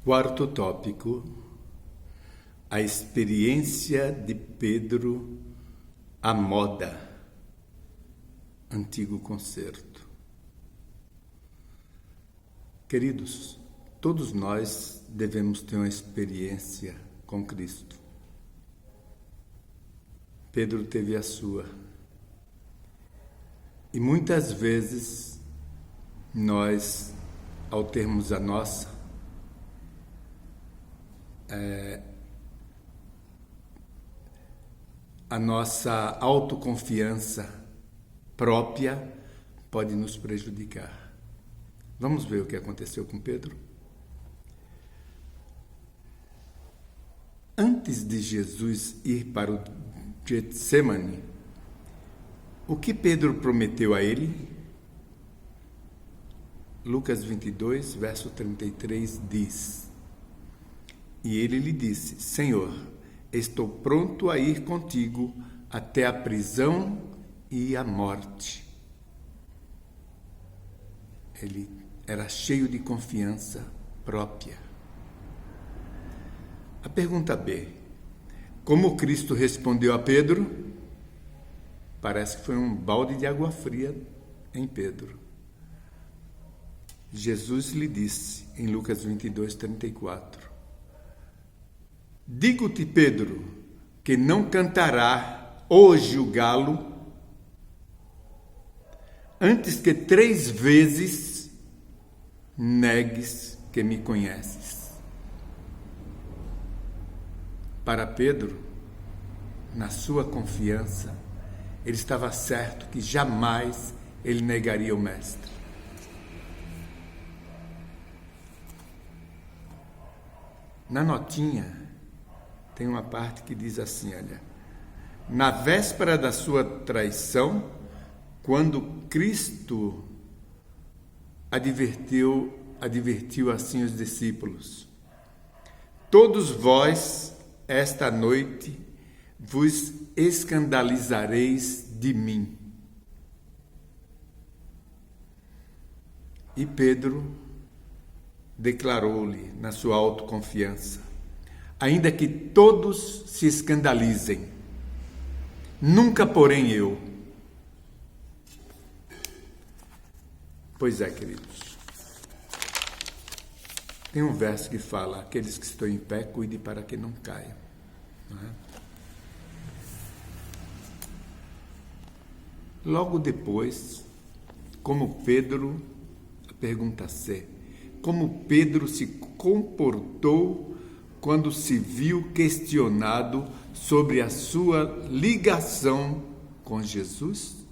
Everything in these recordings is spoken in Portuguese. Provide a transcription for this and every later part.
Quarto tópico: a experiência de Pedro à moda. Antigo concerto. Queridos, todos nós devemos ter uma experiência com Cristo. Pedro teve a sua. E muitas vezes nós, ao termos a nossa, a nossa autoconfiança própria pode nos prejudicar. Vamos ver o que aconteceu com Pedro? Antes de Jesus ir para o Getsemane, o que Pedro prometeu a ele? Lucas 22, verso 33 diz: E ele lhe disse: Senhor, estou pronto a ir contigo até a prisão e a morte. Ele era cheio de confiança própria. A pergunta B: como Cristo respondeu a Pedro? Parece que foi um balde de água fria em Pedro. Jesus lhe disse, em Lucas 22, 34: Digo-te, Pedro, que não cantará hoje o galo antes que 3 vezes negues que me conheces. Para Pedro, na sua confiança, ele estava certo que jamais ele negaria o Mestre. Na notinha, tem uma parte que diz assim, olha: na véspera da sua traição, quando Cristo advertiu assim os discípulos: todos vós, esta noite, vos escandalizareis de mim. E Pedro declarou-lhe, na sua autoconfiança: ainda que todos se escandalizem, nunca porém eu. Pois é, queridos, tem um verso que fala: aqueles que estão em pé, cuide para que não caiam. Não é? Logo depois, como Pedro, a pergunta C, como Pedro se comportou quando se viu questionado sobre a sua ligação com Jesus?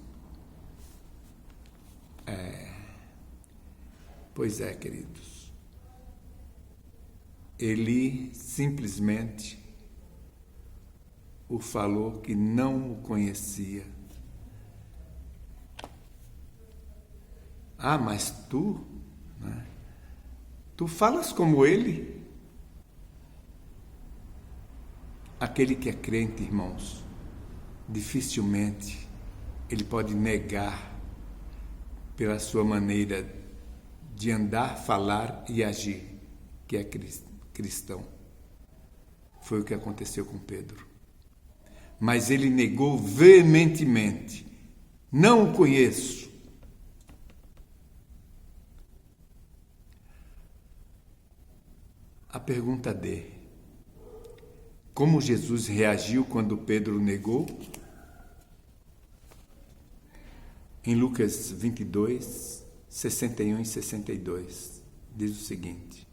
Pois é, queridos, ele simplesmente o falou que não o conhecia. Ah, mas tu, né? Tu falas como ele? Aquele que é crente, irmãos, dificilmente ele pode negar pela sua maneira de andar, falar e agir, que é cristão. Foi o que aconteceu com Pedro. Mas ele negou veementemente: não o conheço. A pergunta D: como Jesus reagiu quando Pedro negou? Em Lucas 22, 61 e 62, diz o seguinte: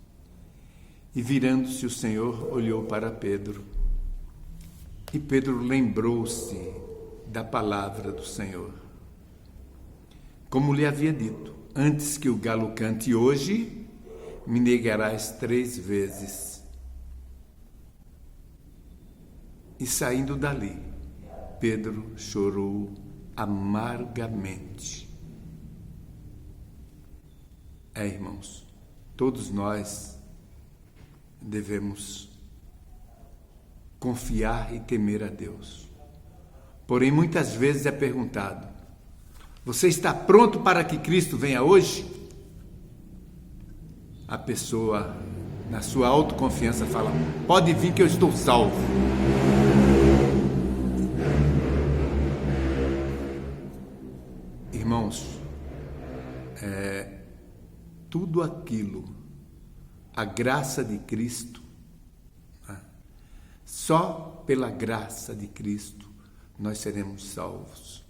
e virando-se o Senhor, olhou para Pedro, e Pedro lembrou-se da palavra do Senhor. Como lhe havia dito: antes que o galo cante hoje, me negarás 3 vezes. E saindo dali, Pedro chorou amargamente. Irmãos, todos nós devemos confiar e temer a Deus. Porém, muitas vezes é perguntado: você está pronto para que Cristo venha hoje? A pessoa na sua autoconfiança, fala: pode vir que eu estou salvo. Irmãos, tudo aquilo, a graça de Cristo, só pela graça de Cristo nós seremos salvos.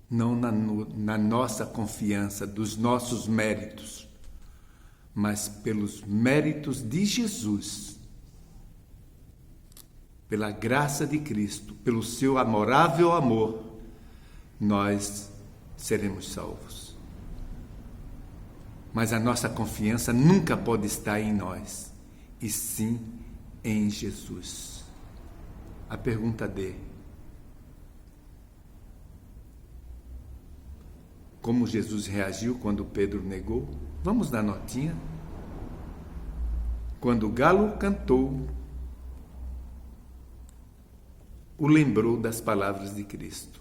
Não na nossa confiança, dos nossos méritos, mas pelos méritos de Jesus, pela graça de Cristo, pelo seu amorável amor, nós seremos salvos. Mas a nossa confiança nunca pode estar em nós, e sim em Jesus. A pergunta D: como Jesus reagiu quando Pedro negou? Vamos dar notinha. Quando o galo cantou, o lembrou das palavras de Cristo,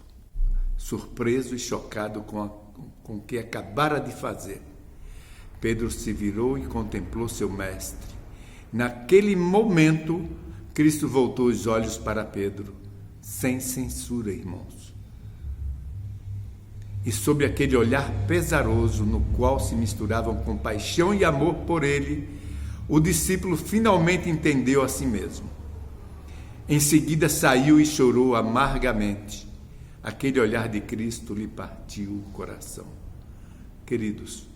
surpreso e chocado com o que acabara de fazer. Pedro se virou e contemplou seu mestre. Naquele momento, Cristo voltou os olhos para Pedro, sem censura, irmãos. E sob aquele olhar pesaroso, no qual se misturavam compaixão e amor por ele, o discípulo finalmente entendeu a si mesmo. Em seguida saiu e chorou amargamente. Aquele olhar de Cristo lhe partiu o coração. Queridos,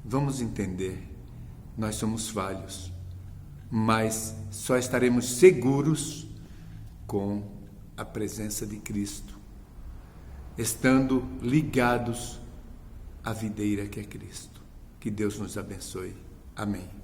vamos entender, nós somos falhos, mas só estaremos seguros com a presença de Cristo, estando ligados à videira que é Cristo. Que Deus nos abençoe. Amém.